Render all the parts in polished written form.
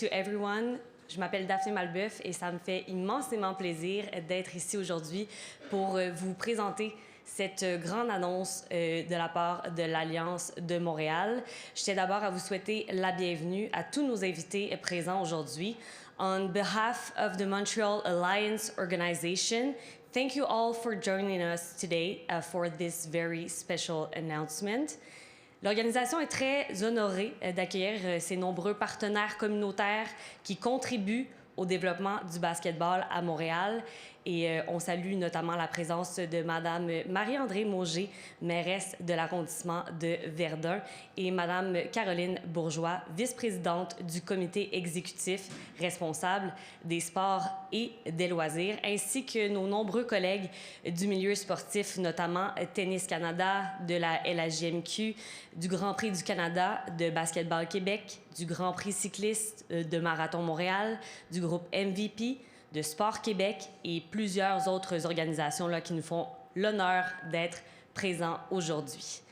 To everyone, je m'appelle Daphné Malbeuf et ça me fait immensément plaisir d'être ici aujourd'hui pour vous présenter cette grande annonce de la part de l'Alliance de Montréal. Je tiens d'abord à vous souhaiter la bienvenue à tous nos invités présents aujourd'hui. On behalf of the Montreal Alliance Organization, thank you all for joining us today for this very special announcement. L'organisation est très honorée d'accueillir ces nombreux partenaires communautaires qui contribuent au développement du basketball à Montréal. Et on salue notamment la présence de Mme Marie-André Mauger, mairesse de l'arrondissement de Verdun, et Mme Caroline Bourgeois, vice-présidente du comité exécutif responsable des sports et des loisirs, ainsi que nos nombreux collègues du milieu sportif, notamment Tennis Canada, de la LHJMQ, du Grand Prix du Canada, de Basketball Québec, du Grand Prix cycliste de Marathon Montréal, du groupe MVP, de Sport Québec et plusieurs autres organisations là, qui nous font l'honneur d'être présents aujourd'hui.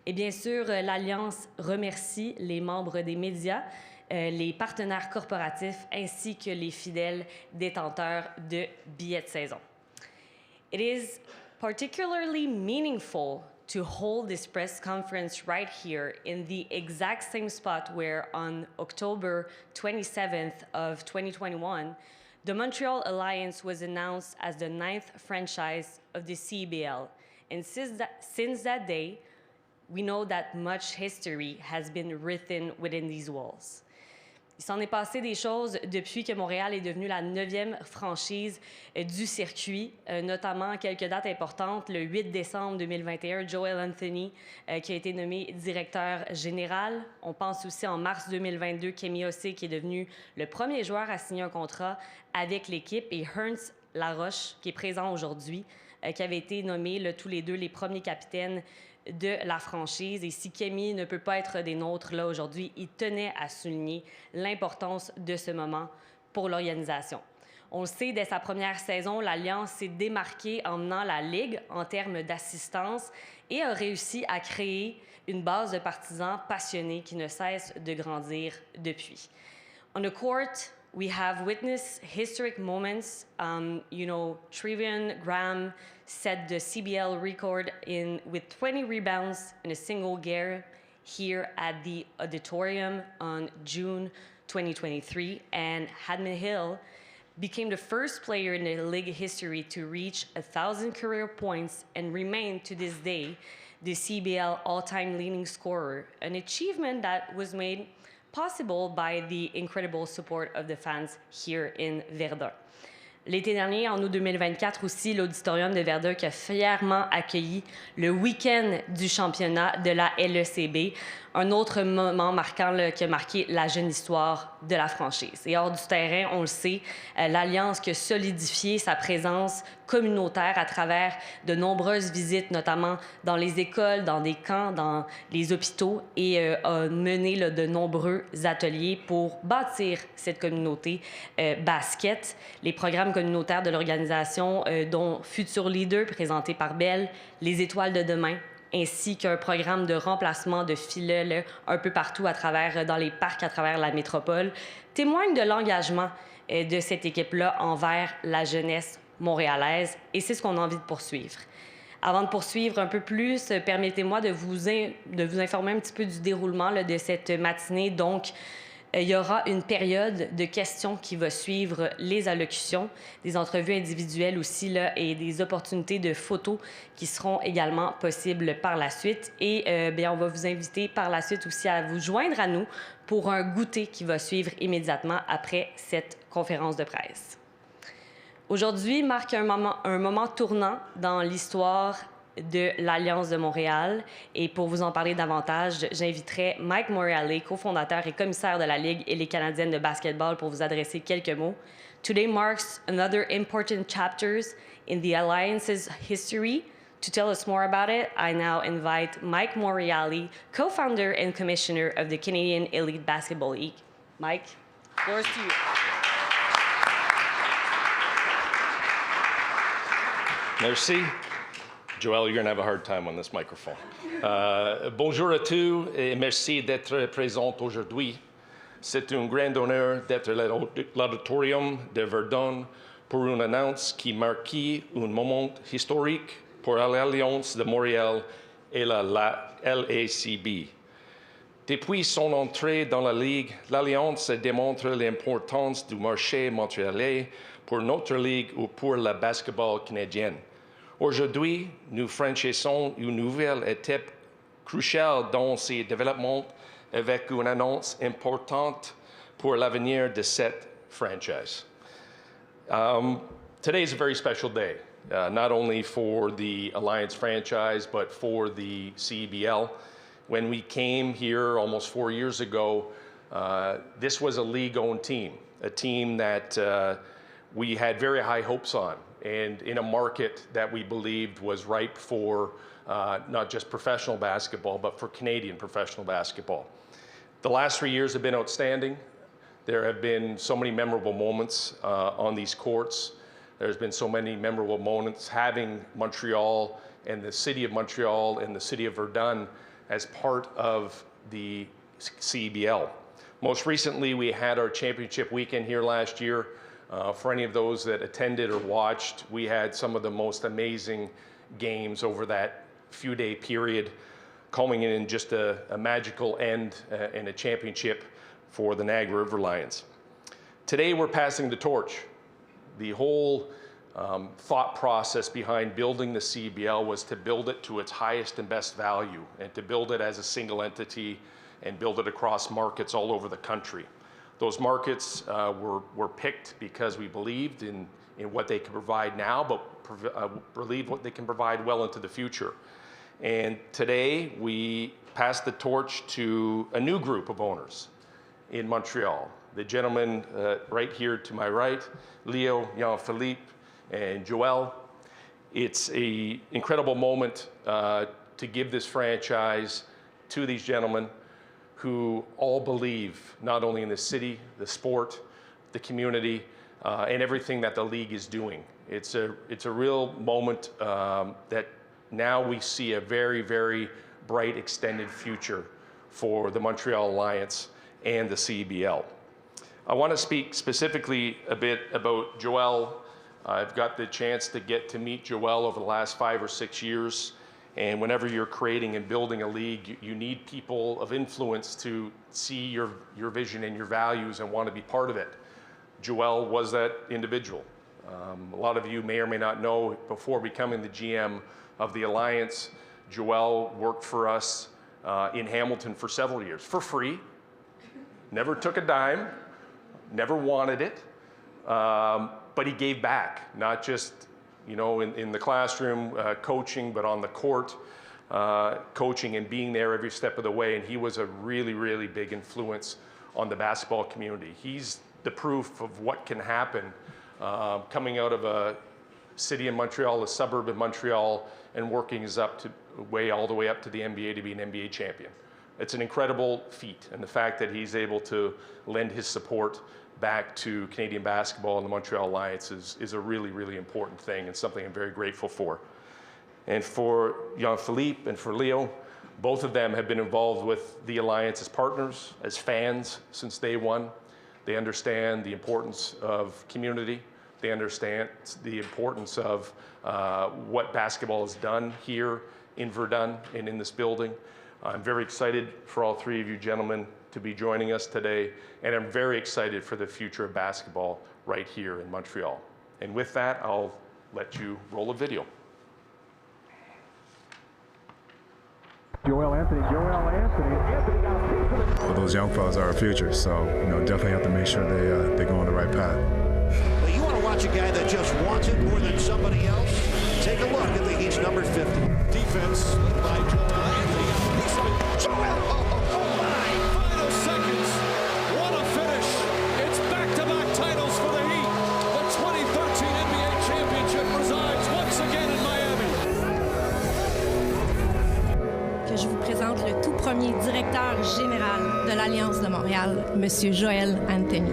Et bien sûr, l'Alliance remercie les membres des médias, les partenaires corporatifs ainsi que les fidèles détenteurs de billets de saison. It is particularly meaningful to hold this press conference right here in the exact same spot where on October 27th of 2021, the Montreal Alliance was announced as the 9th franchise of the CBL. And since that day, we know that much history has been written within these walls. Il s'en est passé des choses depuis que Montréal est devenu la 9e franchise du circuit, notamment quelques dates importantes. Le 8 décembre 2021, Joel Anthony, qui a été nommé directeur général. On pense aussi en mars 2022, Kemi Ossé, qui est devenu le premier joueur à signer un contrat avec l'équipe, et Ernst Laroche, qui est présent aujourd'hui, qui avait été nommés tous les deux les premiers capitaines de la franchise. Et si Kemi ne peut pas être des nôtres là aujourd'hui, il tenait à souligner l'importance de ce moment pour l'organisation. On le sait, dès sa première saison, l'Alliance s'est démarquée en menant la Ligue en termes d'assistance et a réussi à créer une base de partisans passionnés qui ne cesse de grandir depuis. On the court, we have witnessed historic moments. Trevian Graham set the CBL record with 20 rebounds in a single game here at the auditorium on June 2023. And Hadman Hill became the first player in the league history to reach 1,000 career points and remain to this day the CBL all-time leading scorer, an achievement that was made possible by the incredible support of the fans here in Verdun. L'été dernier, en août 2024 aussi, l'Auditorium de Verdun qui a fièrement accueilli le week-end du championnat de la LECB, un autre moment marquant qui a marqué la jeune histoire de la franchise. Et hors du terrain, on le sait, l'Alliance qui a solidifié sa présence communautaire à travers de nombreuses visites, notamment dans les écoles, dans des camps, dans les hôpitaux, et a mené de nombreux ateliers pour bâtir cette communauté basket. Les programmes communautaires de l'organisation, dont Futur Leader, présenté par Belle, Les Étoiles de demain, ainsi qu'un programme de remplacement de filets un peu partout dans les parcs à travers la métropole, témoignent de l'engagement de cette équipe-là envers la jeunesse montréalaise, et c'est ce qu'on a envie de poursuivre. Avant de poursuivre un peu plus, permettez-moi de vous informer un petit peu du déroulement de cette matinée. Donc, il y aura une période de questions qui va suivre les allocutions, des entrevues individuelles aussi et des opportunités de photos qui seront également possibles par la suite. Et on va vous inviter par la suite aussi à vous joindre à nous pour un goûter qui va suivre immédiatement après cette conférence de presse. Aujourd'hui marque un moment tournant dans l'histoire de l'Alliance de Montréal. Et pour vous en parler davantage, j'inviterai Mike Morreale, cofondateur et commissaire de la Ligue et les Canadiennes de basketball, pour vous adresser quelques mots. Today marks another important chapters in the Alliance's history. To tell us more about it, I now invite Mike Morreale, co-founder and commissioner of the Canadian Elite Basketball League. Mike, floor is to you. Merci. Joel, you're going to have a hard time on this microphone. Bonjour à tous et merci d'être présent aujourd'hui. C'est un grand honneur d'être à l'auditorium de Verdun pour une annonce qui marque un moment historique pour l'Alliance de Montréal et la LACB. Depuis son entrée dans la Ligue, l'Alliance démontre l'importance du marché montréalais pour notre Ligue ou pour le basketball canadien. Aujourd'hui, nous franchissons une nouvelle étape cruciale dans ces développements avec une annonce importante pour l'avenir de cette franchise. Today is a very special day, not only for the Alliance franchise, but for the CEBL. When we came here almost 4 years ago, this was a league-owned team, a team that we had very high hopes on, and in a market that we believed was ripe for not just professional basketball, but for Canadian professional basketball. The last 3 years have been outstanding. There have been so many memorable moments on these courts. There's been so many memorable moments having Montreal and the city of Montreal and the city of Verdun as part of the CEBL. Most recently, we had our championship weekend here last year. For any of those that attended or watched, we had some of the most amazing games over that few-day period, culminating in just a magical end and a championship for the Niagara River Lions. Today, we're passing the torch. The whole thought process behind building the CEBL was to build it to its highest and best value, and to build it as a single entity and build it across markets all over the country. Those markets were picked because we believed in what they can provide now, but believe what they can provide well into the future. And today, we pass the torch to a new group of owners in Montreal. The gentleman right here to my right, Leo, Jean-Philippe, and Joel. It's an incredible moment to give this franchise to these gentlemen who all believe not only in the city, the sport, the community, and everything that the league is doing. It's a real moment that now we see a very, very bright extended future for the Montreal Alliance and the CEBL. I want to speak specifically a bit about Joel. I've got the chance to get to meet Joel over the last 5 or 6 years. And whenever you're creating and building a league, you need people of influence to see your vision and your values and want to be part of it. Joel was that individual. A lot of you may or may not know, before becoming the GM of the Alliance, Joel worked for us in Hamilton for several years, for free. Never took a dime, never wanted it. But he gave back, not just in the classroom coaching, but on the court coaching and being there every step of the way. And he was a really, really big influence on the basketball community. He's the proof of what can happen coming out of a city in Montreal, a suburb in Montreal, and working his all the way up to the NBA to be an NBA champion. It's an incredible feat, and the fact that he's able to lend his support back to Canadian basketball and the Montreal Alliance is a really, really important thing, and something I'm very grateful for. And for Jean-Philippe and for Leo, both of them have been involved with the Alliance as partners, as fans since day one. They understand the importance of community. They understand the importance of what basketball has done here in Verdun and in this building. I'm very excited for all three of you gentlemen to be joining us today, and I'm very excited for the future of basketball right here in Montreal. And with that, I'll let you roll a video. Joel Anthony got a piece of it. Well, those young fellas are our future, so definitely have to make sure they go on the right path. Well, you want to watch a guy that just wants it more than somebody else? Take a look at the Heat's number 50. Defense by Joel Anthony. Joel! Oh my! Final seconds. What a finish! It's back-to-back titles for the Heat. The 2013 NBA championship resides once again in Miami. Que je vous présente le tout premier directeur général de l'Alliance de Montréal, M. Joel Anthony.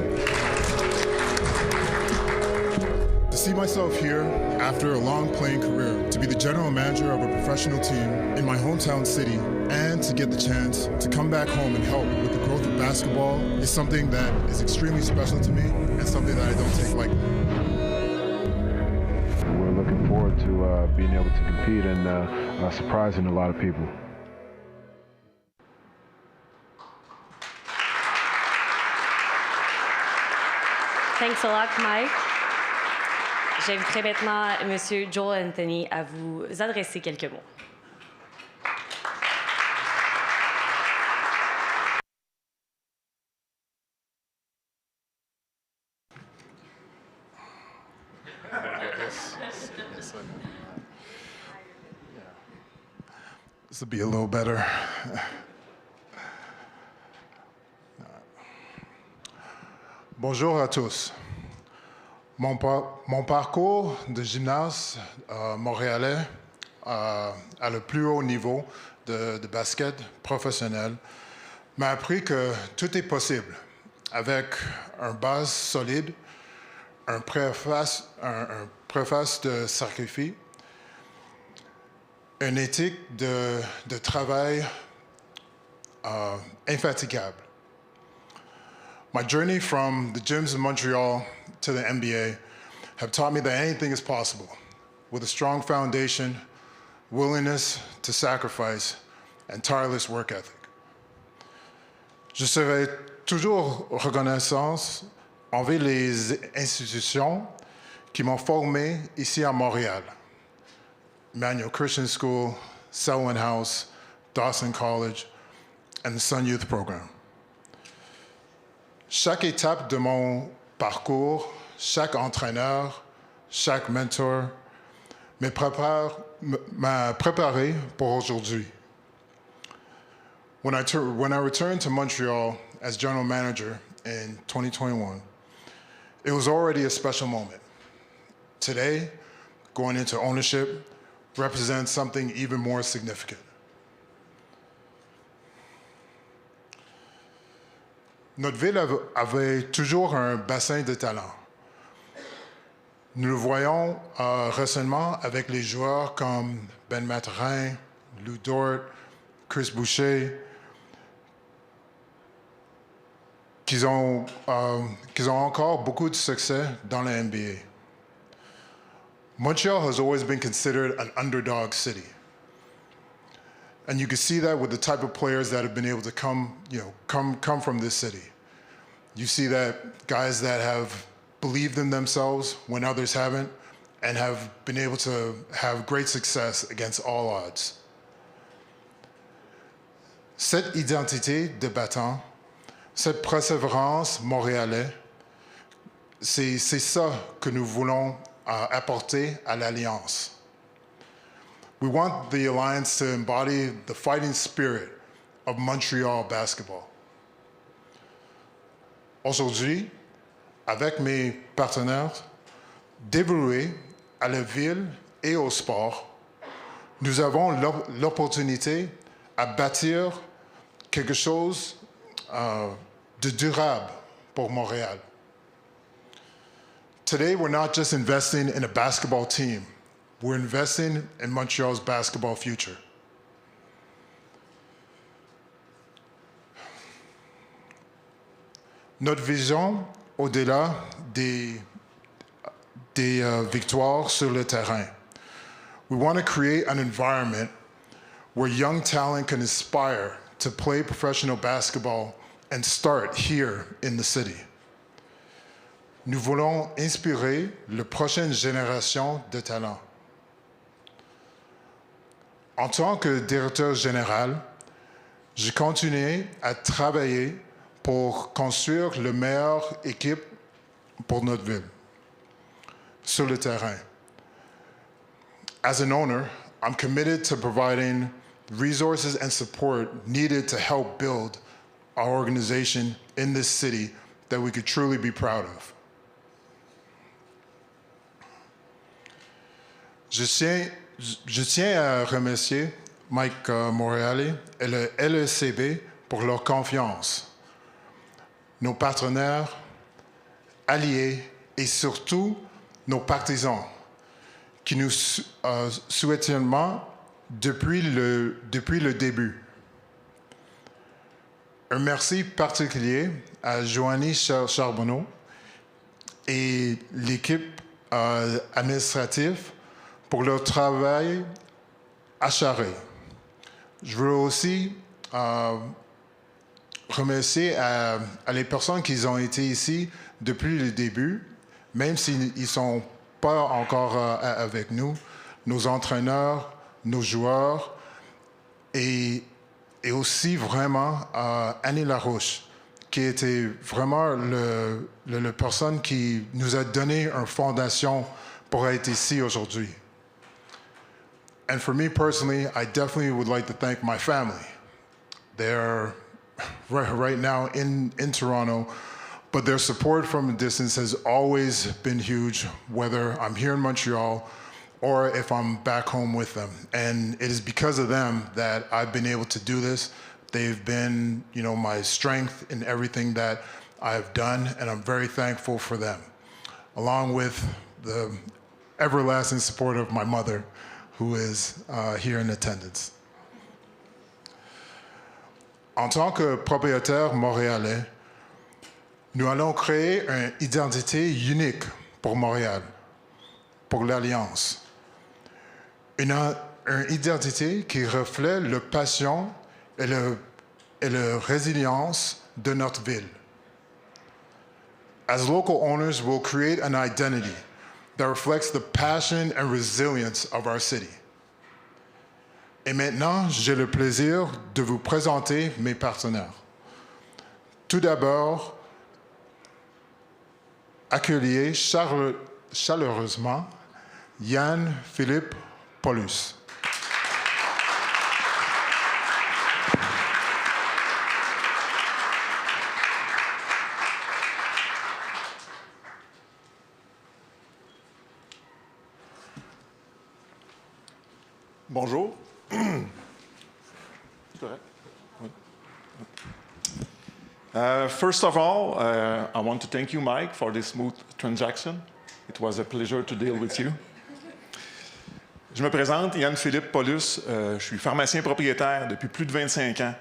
The see myself here after a long playing career to be the general manager of a professional team in my hometown city and to get the chance to come back home and help with the growth of basketball is something that is extremely special to me and something that I don't take lightly. We're looking forward to being able to compete and surprising a lot of people. Thanks a lot, Mike. J'inviterai maintenant M. Joel Anthony à vous adresser quelques mots. This will be a little better. Bonjour à tous. Mon parcours de gymnase montréalais à le plus haut niveau de basket professionnel m'a appris que tout est possible avec une base solide, un préface de sacrifice, une éthique de travail infatigable. My journey from the gyms in Montreal to the NBA have taught me that anything is possible with a strong foundation, willingness to sacrifice, and tireless work ethic. Je serai toujours reconnaissant envers les institutions qui m'ont formé ici à Montréal. Emmanuel Christian School, Selwyn House, Dawson College, and the Sun Youth Program. Chaque étape de mon parcours, chaque entraîneur, chaque mentor m'a préparé pour aujourd'hui. When I returned to Montreal as general manager in 2021, it was already a special moment. Today, going into ownership represents something even more significant. Notre ville avait toujours un bassin de talent. Nous le voyons récemment avec les joueurs comme Ben Mathurin, Lou Dort, Chris Boucher, qui ont encore beaucoup de succès dans la NBA. Montreal has always been considered an underdog city. And you can see that with the type of players that have been able to come from this city. You see that guys that have believed in themselves when others haven't and have been able to have great success against all odds. Cette identité de battant, cette persévérance montréalais, c'est ça que nous voulons apporter à l'Alliance. We want the Alliance to embody the fighting spirit of Montreal basketball. Aujourd'hui, avec mes partenaires, dévoués à la ville et au sport, nous avons l'opportunité à bâtir quelque chose de durable pour Montréal. Today, we're not just investing in a basketball team. We're investing in Montreal's basketball future. Notre vision, au-delà des victoires sur le terrain, we want to create an environment where young talent can aspire to play professional basketball and start here in the city. Nous voulons inspirer la prochaine génération de talents. En tant que directeur général, j'ai continué à travailler pour construire la meilleure équipe pour notre ville, sur le terrain. As an owner, I'm committed to providing resources and support needed to help build our organization in this city that we could truly be proud of. Je tiens à remercier Mike Morreale et le LECB pour leur confiance, nos partenaires, alliés et surtout nos partisans qui nous soutiennent depuis le début. Un merci particulier à Joanie Charbonneau et l'équipe administrative pour leur travail acharné. Je veux aussi remercier à les personnes qui ont été ici depuis le début, même s'ils ne sont pas encore avec nous, nos entraîneurs, nos joueurs, et aussi vraiment Annie Larouche, qui était vraiment la personne qui nous a donné une fondation pour être ici aujourd'hui. And for me personally, I definitely would like to thank my family. They're right now in Toronto, but their support from a distance has always been huge, whether I'm here in Montreal or if I'm back home with them. And it is because of them that I've been able to do this. They've been, my strength in everything that I've done, and I'm very thankful for them, along with the everlasting support of my mother, who is here in attendance. En tant que propriétaire montréalais, nous allons créer une identité unique pour Montréal, pour l'Alliance. Une identité qui reflète la passion et la résilience de notre ville. As local owners, we'll create an identity that reflects the passion and resilience of our city. Et maintenant, j'ai le plaisir de vous présenter mes partenaires. Tout d'abord, accueillez chaleureusement Yann-Philippe Paulus. Bonjour. First of all, I want to thank you, Mike, for this smooth transaction. It was a pleasure to deal with you. Je me présente, Yann-Philippe Paulus. Je suis pharmacien propriétaire depuis plus de 25 ans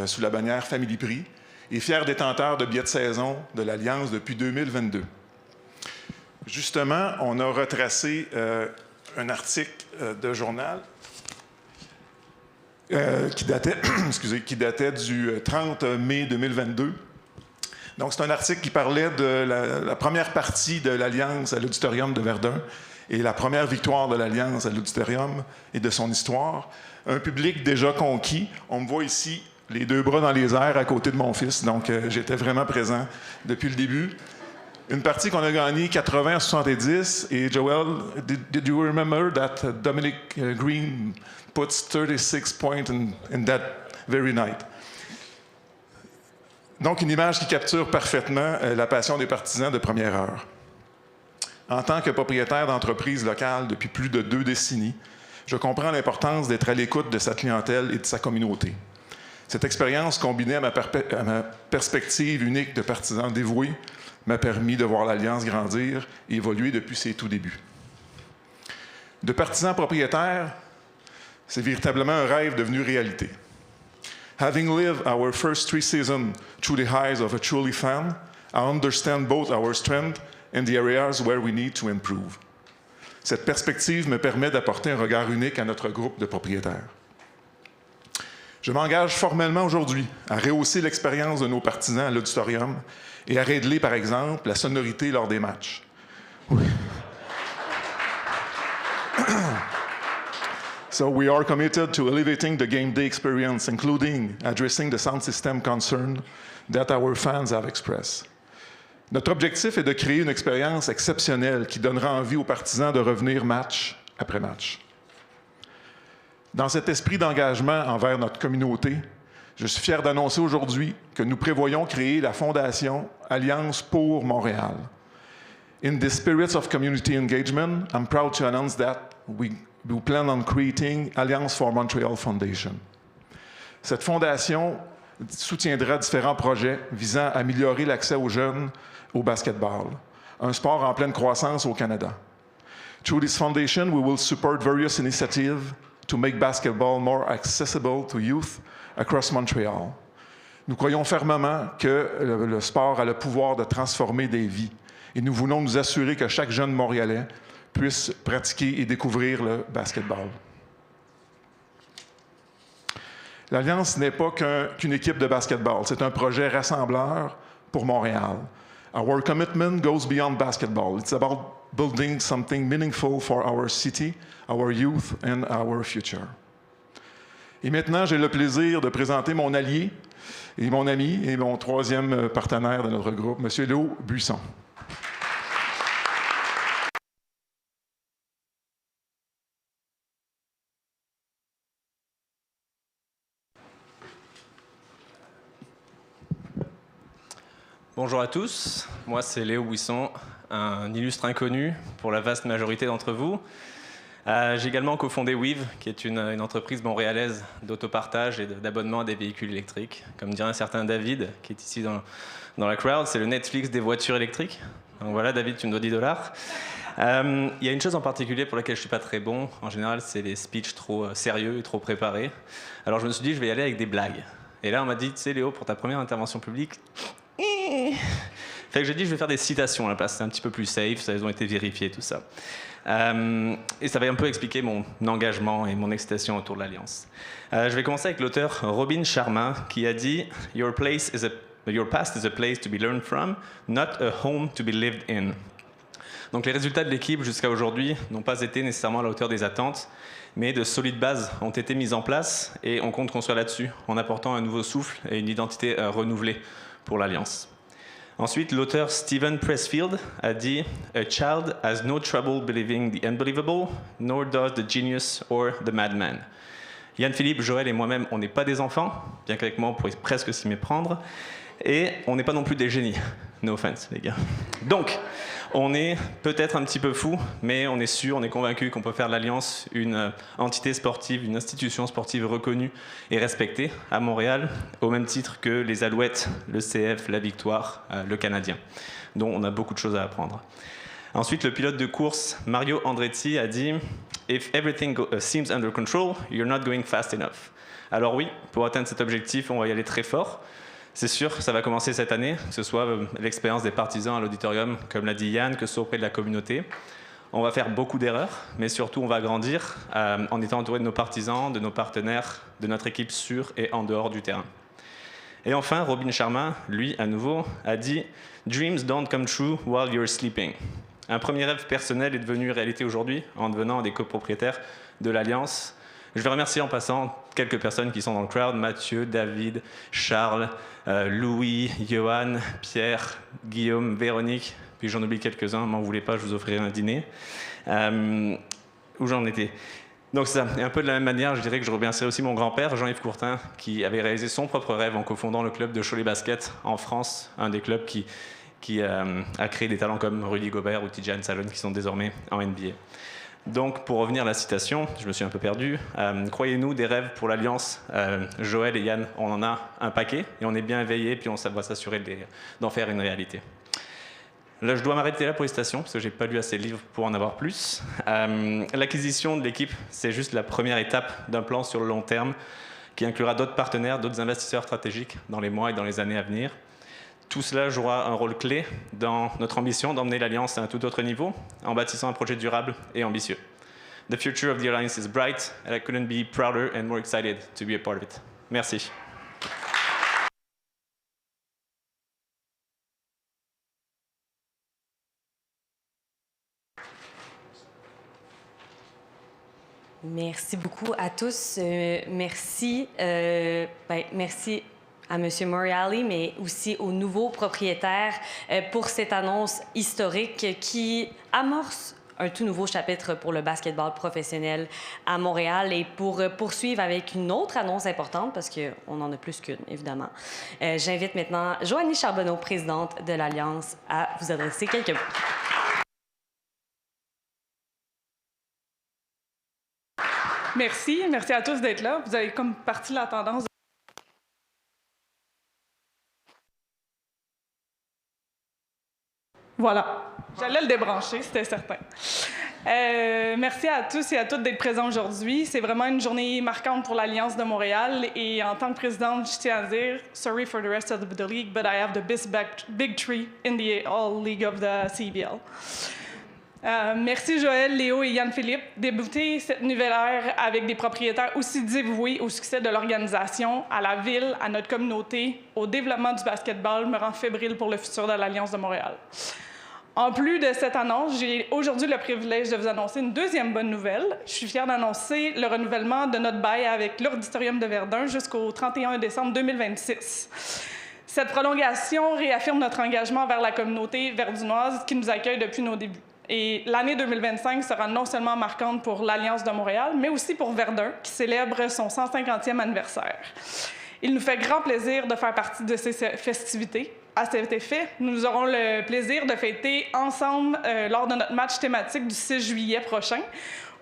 sous la bannière Family Prix et fier détenteur de billets de saison de l'Alliance depuis 2022. Justement, on a retracé un article de journal qui datait du 30 mai 2022. Donc, c'est un article qui parlait de la première partie de l'Alliance à l'Auditorium de Verdun et la première victoire de l'Alliance à l'Auditorium et de son histoire. Un public déjà conquis. On me voit ici, les deux bras dans les airs à côté de mon fils. Donc, j'étais vraiment présent depuis le début. Une partie qu'on a gagnée 80-70. Et Joel, did you remember that Dominic Green puts 36 points in that very night? Donc, une image qui capture parfaitement la passion des partisans de première heure. En tant que propriétaire d'entreprise locale depuis plus de 2 décennies, je comprends l'importance d'être à l'écoute de sa clientèle et de sa communauté. Cette expérience, combinée à ma perspective unique de partisan dévoué, m'a permis de voir l'Alliance grandir et évoluer depuis ses tout débuts. De partisan propriétaire, c'est véritablement un rêve devenu réalité. Having lived our first 3 seasons through the eyes of a truly fan, I understand both our strengths and the areas where we need to improve. Cette perspective me permet d'apporter un regard unique à notre groupe de propriétaires. Je m'engage formellement aujourd'hui à rehausser l'expérience de nos partisans à l'auditorium et à régler, par exemple, la sonorité lors des matchs. Oui. So we are committed to elevating the game day experience, including addressing the sound system concern that our fans have expressed. Notre objectif est de créer une expérience exceptionnelle qui donnera envie aux partisans de revenir match après match. Dans cet esprit d'engagement envers notre communauté, je suis fier d'annoncer aujourd'hui que nous prévoyons créer la Fondation Alliance pour Montréal. In the spirit of community engagement, I'm proud to announce that we plan on creating Alliance for Montreal Foundation. Cette fondation soutiendra différents projets visant à améliorer l'accès aux jeunes au basketball, un sport en pleine croissance au Canada. Through this foundation, we will support various initiatives to make basketball more accessible to youth across Montreal. Nous croyons fermement que le sport a le pouvoir de transformer des vies et nous voulons nous assurer que chaque jeune Montréalais puisse pratiquer et découvrir le basketball. L'Alliance n'est pas qu'une équipe de basketball, c'est un projet rassembleur pour Montréal. Our commitment goes beyond basketball. It's about building something meaningful for our city, our youth and our future. Et maintenant, j'ai le plaisir de présenter mon allié et mon ami et mon troisième partenaire de notre groupe, M. Léo Buisson. Bonjour à tous, moi c'est Léo Buisson, un illustre inconnu pour la vaste majorité d'entre vous. J'ai également cofondé Weave, qui est une entreprise montréalaise d'autopartage et d'abonnement à des véhicules électriques. Comme dirait un certain David, qui est ici dans la crowd, c'est le Netflix des voitures électriques. Donc voilà, David, tu me dois $10. Il y a une chose en particulier pour laquelle je ne suis pas très bon. En général, c'est les speeches trop sérieux et trop préparés. Alors je me suis dit, je vais y aller avec des blagues. Et là, on m'a dit, tu sais Léo, pour ta première intervention publique, fait que j'ai dit je vais faire des citations à la place, c'est un petit peu plus safe, elles ont été vérifiées, tout ça. Et ça va un peu expliquer mon engagement et mon excitation autour de l'Alliance. Je vais commencer avec l'auteur Robin Sharma qui a dit « Your past is a place to be learned from, not a home to be lived in ». Donc les résultats de l'équipe jusqu'à aujourd'hui n'ont pas été nécessairement à la hauteur des attentes, mais de solides bases ont été mises en place et on compte construire là-dessus en apportant un nouveau souffle et une identité renouvelée pour l'Alliance. Ensuite, l'auteur Stephen Pressfield a dit « A child has no trouble believing the unbelievable, nor does the genius or the madman ». Yann Philippe, Joël et moi-même, on n'est pas des enfants, bien qu'avec moi on pourrait presque s'y méprendre, et on n'est pas non plus des génies. No offense, les gars. Donc, on est peut-être un petit peu fou, mais on est sûr, on est convaincu qu'on peut faire de l'Alliance une entité sportive, une institution sportive reconnue et respectée à Montréal, au même titre que les Alouettes, le CF, la Victoire, le Canadien, dont on a beaucoup de choses à apprendre. Ensuite, le pilote de course Mario Andretti a dit « If everything seems under control, you're not going fast enough ». Alors oui, pour atteindre cet objectif, on va y aller très fort. C'est sûr, ça va commencer cette année, que ce soit l'expérience des partisans à l'auditorium, comme l'a dit Yann, que ce soit auprès de la communauté. On va faire beaucoup d'erreurs, mais surtout on va grandir en étant entouré de nos partisans, de nos partenaires, de notre équipe sur et en dehors du terrain. Et enfin, Robin Sharma, lui, à nouveau, a dit « Dreams don't come true while you're sleeping ». Un premier rêve personnel est devenu réalité aujourd'hui en devenant des copropriétaires de l'Alliance. Je vais remercier en passant quelques personnes qui sont dans le crowd, Mathieu, David, Charles, Louis, Johan, Pierre, Guillaume, Véronique, puis j'en oublie quelques-uns, m'en voulez pas, je vous offrirai un dîner. Où j'en étais. Donc c'est ça, et un peu de la même manière, je dirais que je remercierai aussi mon grand-père, Jean-Yves Courtin, qui avait réalisé son propre rêve en cofondant le club de Cholet Basket en France, un des clubs qui a créé des talents comme Rudy Gobert ou Tidjane Salon, qui sont désormais en NBA. Donc, pour revenir à la citation, je me suis un peu perdu. Croyez-nous, des rêves pour l'Alliance, Joël et Yann, on en a un paquet, et on est bien éveillés, puis on va s'assurer d'en faire une réalité. Là, je dois m'arrêter là pour les citations, parce que j'ai pas lu assez de livres pour en avoir plus. L'acquisition de l'équipe, c'est juste la première étape d'un plan sur le long terme, qui inclura d'autres partenaires, d'autres investisseurs stratégiques dans les mois et dans les années à venir. Tout cela jouera un rôle clé dans notre ambition d'emmener l'Alliance à un tout autre niveau, en bâtissant un projet durable et ambitieux. The future of the Alliance is bright, and I couldn't be prouder and more excited to be a part of it. Merci. Merci beaucoup à tous. Merci. Merci à M. Morreale, mais aussi aux nouveaux propriétaires pour cette annonce historique qui amorce un tout nouveau chapitre pour le basketball professionnel à Montréal et pour poursuivre avec une autre annonce importante, parce qu'on en a plus qu'une, évidemment. J'invite maintenant Joanie Charbonneau, présidente de l'Alliance, à vous adresser quelques mots. Merci à tous d'être là. Vous avez comme parti la tendance. Voilà, j'allais le débrancher, c'était certain. Merci à tous et à toutes d'être présents aujourd'hui. C'est vraiment une journée marquante pour l'Alliance de Montréal. Et en tant que présidente, je tiens à dire, sorry for the rest of the league, but I have the big tree in the all league of the CBL. Merci Joël, Léo et Yann-Philippe. Débuter cette nouvelle ère avec des propriétaires aussi dévoués au succès de l'organisation, à la ville, à notre communauté, au développement du basketball me rend fébrile pour le futur de l'Alliance de Montréal. En plus de cette annonce, j'ai aujourd'hui le privilège de vous annoncer une deuxième bonne nouvelle. Je suis fière d'annoncer le renouvellement de notre bail avec l'Auditorium de Verdun jusqu'au 31 décembre 2026. Cette prolongation réaffirme notre engagement envers la communauté verdunoise qui nous accueille depuis nos débuts. Et l'année 2025 sera non seulement marquante pour l'Alliance de Montréal, mais aussi pour Verdun, qui célèbre son 150e anniversaire. Il nous fait grand plaisir de faire partie de ces festivités. À cet effet, nous aurons le plaisir de fêter ensemble lors de notre match thématique du 6 juillet prochain,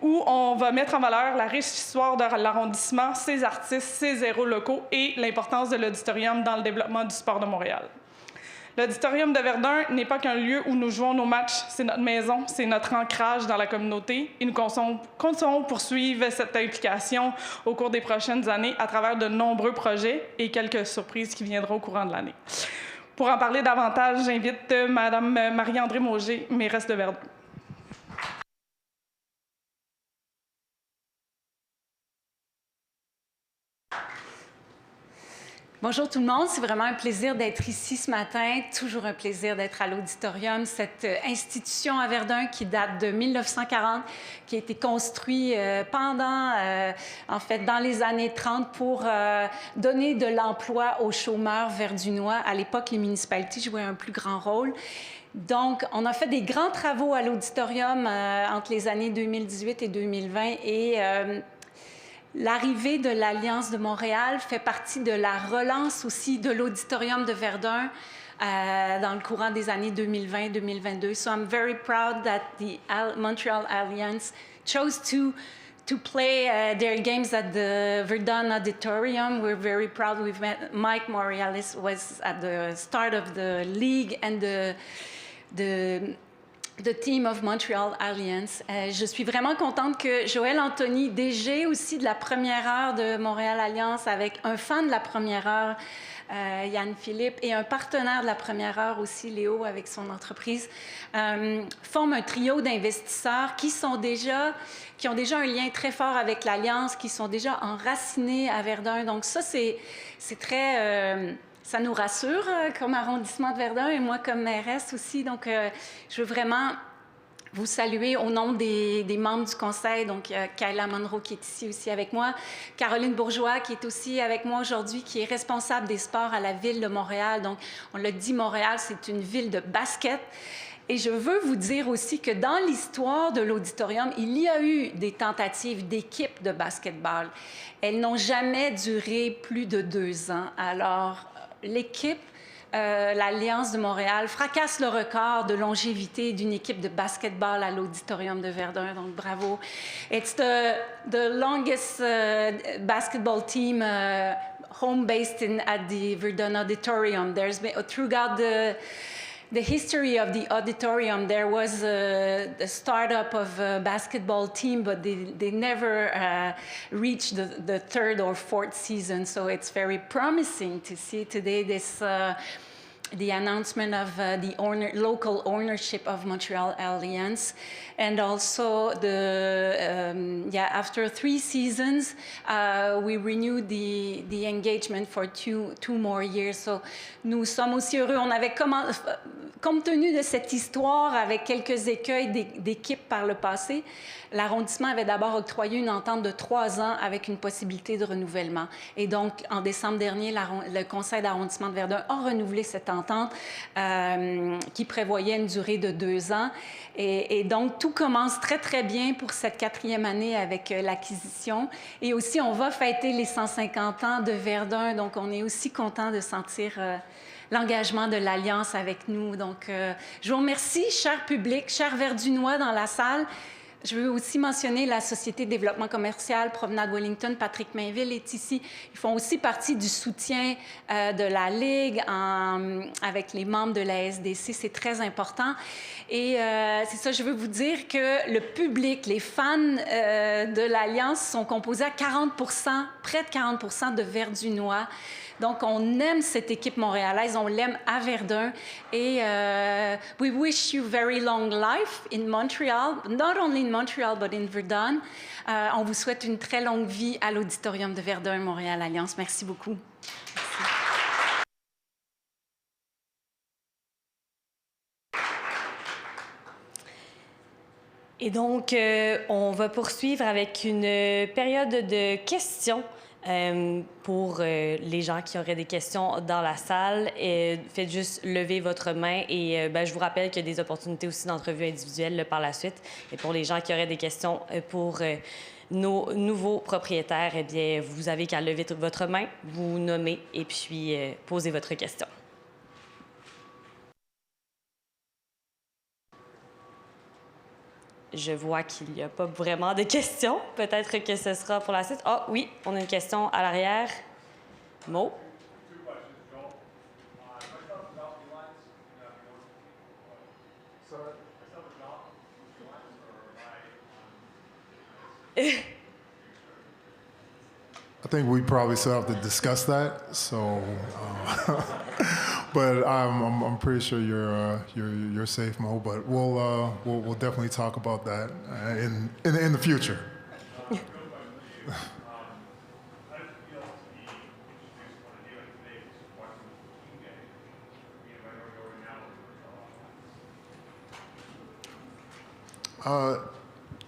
où on va mettre en valeur la riche histoire de l'arrondissement, ses artistes, ses héros locaux et l'importance de l'auditorium dans le développement du sport de Montréal. L'Auditorium de Verdun n'est pas qu'un lieu où nous jouons nos matchs, c'est notre maison, c'est notre ancrage dans la communauté et nous comptons poursuivre cette implication au cours des prochaines années à travers de nombreux projets et quelques surprises qui viendront au courant de l'année. Pour en parler davantage, j'invite Mme Marie-André Mauger, mairesse de Verdun. Bonjour tout le monde, c'est vraiment un plaisir d'être ici ce matin, toujours un plaisir d'être à l'Auditorium, cette institution à Verdun qui date de 1940, qui a été construite en fait, dans les années 30 pour donner de l'emploi aux chômeurs verdunois. À l'époque, les municipalités jouaient un plus grand rôle. Donc, on a fait des grands travaux à l'Auditorium entre les années 2018 et 2020 et l'arrivée de l'Alliance de Montréal fait partie de la relance aussi de l'Auditorium de Verdun dans le courant des années 2020-2022. So I'm very proud that the Montreal Alliance chose to play their games at the Verdun Auditorium. We're very proud. We've met Mike Morales was at the start of the league and the team of Montreal Alliance. Je suis vraiment contente que Joël Anthony, DG aussi de la première heure de Montréal Alliance, avec un fan de la première heure, Yann-Philippe, et un partenaire de la première heure aussi, Léo, avec son entreprise, forment un trio d'investisseurs qui ont déjà un lien très fort avec l'Alliance, qui sont déjà enracinés à Verdun. Donc ça, c'est très... ça nous rassure comme arrondissement de Verdun et moi comme mairesse aussi. Donc, je veux vraiment vous saluer au nom des membres du conseil. Donc, Kayla Monroe qui est ici aussi avec moi, Caroline Bourgeois qui est aussi avec moi aujourd'hui, qui est responsable des sports à la Ville de Montréal. Donc, on l'a dit, Montréal, c'est une ville de basket. Et je veux vous dire aussi que dans l'histoire de l'Auditorium, il y a eu des tentatives d'équipes de basketball. Elles n'ont jamais duré plus de 2 ans. Alors, l'équipe, l'Alliance de Montréal, fracasse le record de longévité d'une équipe de basketball à l'Auditorium de Verdun. Donc, bravo. It's the longest basketball team home-based at the Verdun Auditorium. There's been, throughout the history of the auditorium, there was the startup of a basketball team, but they never reached the 3rd or 4th season. So it's very promising to see today this the announcement of the local ownership of Montreal Alliance, and also after 3 seasons, we renewed the engagement for two more years. So nous sommes aussi heureux. On avait compte tenu de cette histoire avec quelques écueils d'équipes par le passé, l'arrondissement avait d'abord octroyé une entente de 3 ans avec une possibilité de renouvellement. Et donc, en décembre dernier, le conseil d'arrondissement de Verdun a renouvelé cette entente qui prévoyait une durée de 2 ans. Et donc, tout commence très, très bien pour cette 4e année avec l'acquisition. Et aussi, on va fêter les 150 ans de Verdun. Donc, on est aussi content de sentir l'engagement de l'Alliance avec nous. Donc, je vous remercie, cher public, chers Verdunois dans la salle. Je veux aussi mentionner la Société de développement commercial Promenade Wellington. Patrick Mainville est ici. Ils font aussi partie du soutien de la Ligue avec les membres de la SDC. C'est très important. Et c'est ça, je veux vous dire que le public, les fans de l'Alliance sont composés à 40 près de 40 de Verdunois. Donc, on aime cette équipe montréalaise, on l'aime à Verdun. Et we wish you very long life in Montreal, not only in Montreal, but in Verdun. On vous souhaite une très longue vie à l'Auditorium de Verdun, Montréal Alliance. Merci beaucoup. Merci. Et donc, on va poursuivre avec une période de questions. Pour les gens qui auraient des questions dans la salle, faites juste lever votre main et je vous rappelle qu'il y a des opportunités aussi d'entrevues individuelles par la suite. Et pour les gens qui auraient des questions pour nos nouveaux propriétaires, eh bien, vous avez qu'à lever votre main, vous nommez et puis poser votre question. Je vois qu'il n'y a pas vraiment de questions. Peut-être que ce sera pour la suite. Ah oui, on a une question à l'arrière. Mo? I think we probably still have to discuss that. So, but I'm pretty sure you're safe, Mo. But we'll definitely talk about that in the future.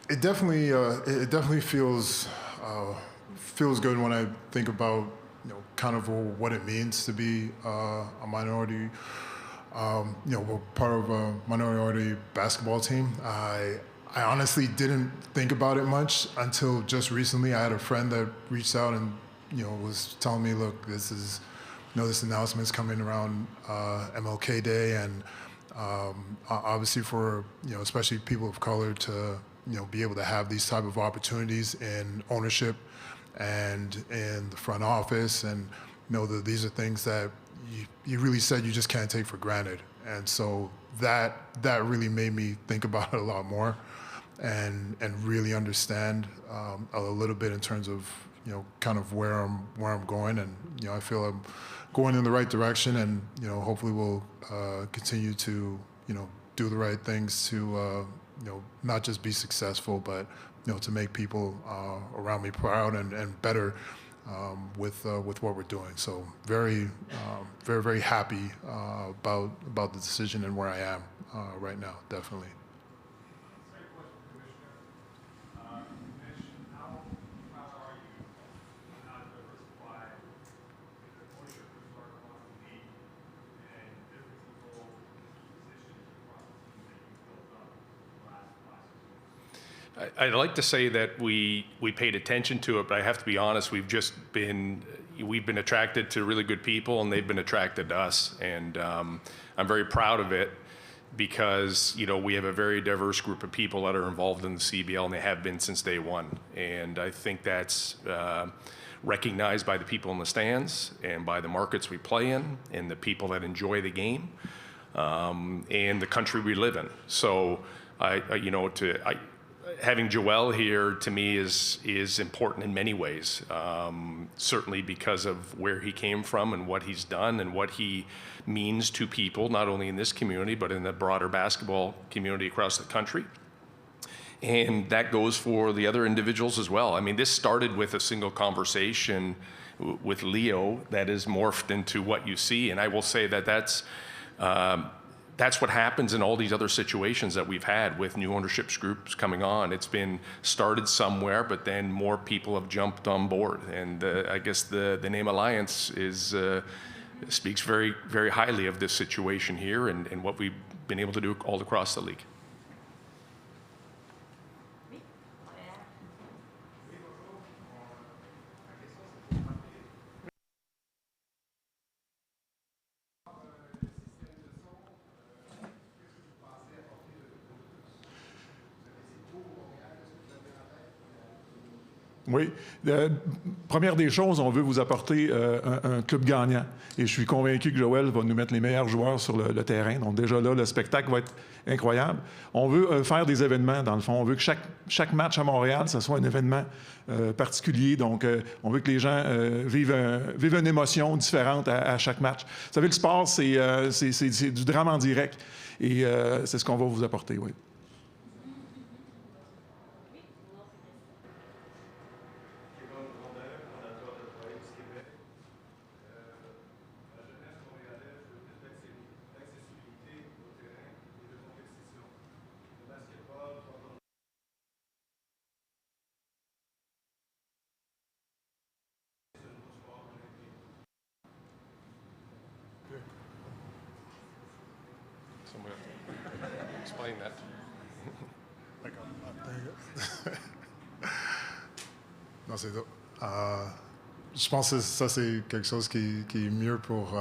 It definitely feels good when I think about kind of what it means to be a minority, part of a minority basketball team. I honestly didn't think about it much until just recently. I had a friend that reached out and was telling me, look, this announcement's coming around MLK Day, and obviously for especially people of color to be able to have these type of opportunities in ownership and in the front office, and that these are things that you really said you just can't take for granted. And so that really made me think about it a lot more and really understand a little bit in terms of kind of where I'm going, and I feel I'm going in the right direction, and hopefully we'll continue to do the right things to not just be successful, but to make people around me proud and better with what we're doing. So very happy about the decision and where I am right now, definitely. I'd like to say that we paid attention to it, but I have to be honest, we've been attracted to really good people, and they've been attracted to us. And I'm very proud of it because, we have a very diverse group of people that are involved in the CBL, and they have been since day one. And I think that's recognized by the people in the stands and by the markets we play in and the people that enjoy the game and the country we live in. So having Joel here to me is important in many ways, certainly because of where he came from and what he's done and what he means to people, not only in this community, but in the broader basketball community across the country. And that goes for the other individuals as well. I mean, this started with a single conversation with Leo that is morphed into what you see. And I will say that that's what happens in all these other situations that we've had with new ownership groups coming on. It's been started somewhere, but then more people have jumped on board. And I guess the name Alliance speaks very, very highly of this situation here and what we've been able to do all across the league. Oui. Première des choses, on veut vous apporter un club gagnant. Et je suis convaincu que Joël va nous mettre les meilleurs joueurs sur le terrain. Donc déjà là, le spectacle va être incroyable. On veut faire des événements, dans le fond. On veut que chaque match à Montréal, ce soit un événement particulier. Donc, on veut que les gens vivent une émotion différente à chaque match. Vous savez, le sport, c'est du drame en direct. Et c'est ce qu'on va vous apporter, oui. Someone explain that. Non, c'est je pense que ça, c'est quelque chose qui est mieux pour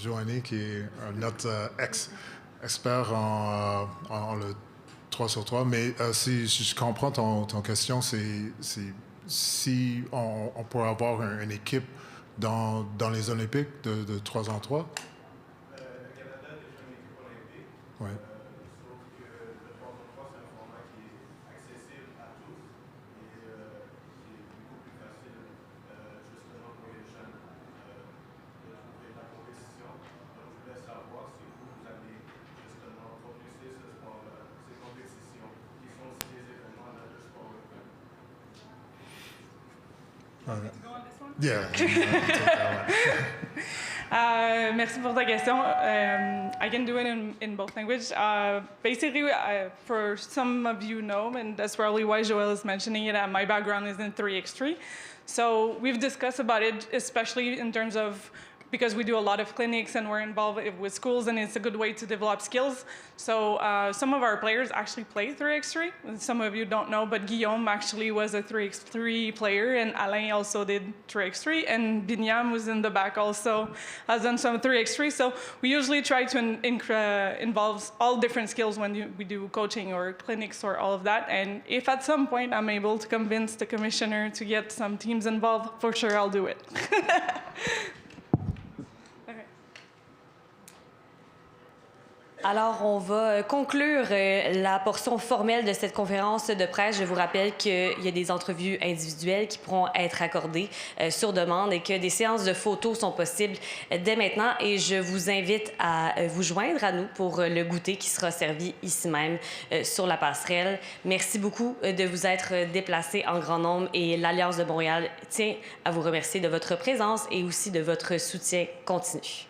Joanie, qui est notre expert en le 3 sur 3. Mais si je comprends ton question, c'est si on pourrait avoir une équipe dans les Olympiques de 3 en 3. Ouais. Yeah. Merci pour ta question. I can do it in both languages. Basically, for some of you know, and that's probably why Joël is mentioning it, my background is in 3x3. So we've discussed about it, especially in terms of, because we do a lot of clinics and we're involved with schools, and it's a good way to develop skills. So some of our players actually play 3x3. Some of you don't know, but Guillaume actually was a 3x3 player, and Alain also did 3x3, and Binyam was in the back also, has done some 3x3. So we usually try to involve all different skills when we do coaching or clinics or all of that. And if at some point I'm able to convince the commissioner to get some teams involved, for sure I'll do it. Alors, on va conclure la portion formelle de cette conférence de presse. Je vous rappelle qu'il y a des entrevues individuelles qui pourront être accordées sur demande et que des séances de photos sont possibles dès maintenant. Et je vous invite à vous joindre à nous pour le goûter qui sera servi ici même sur la passerelle. Merci beaucoup de vous être déplacés en grand nombre et l'Alliance de Montréal tient à vous remercier de votre présence et aussi de votre soutien continu.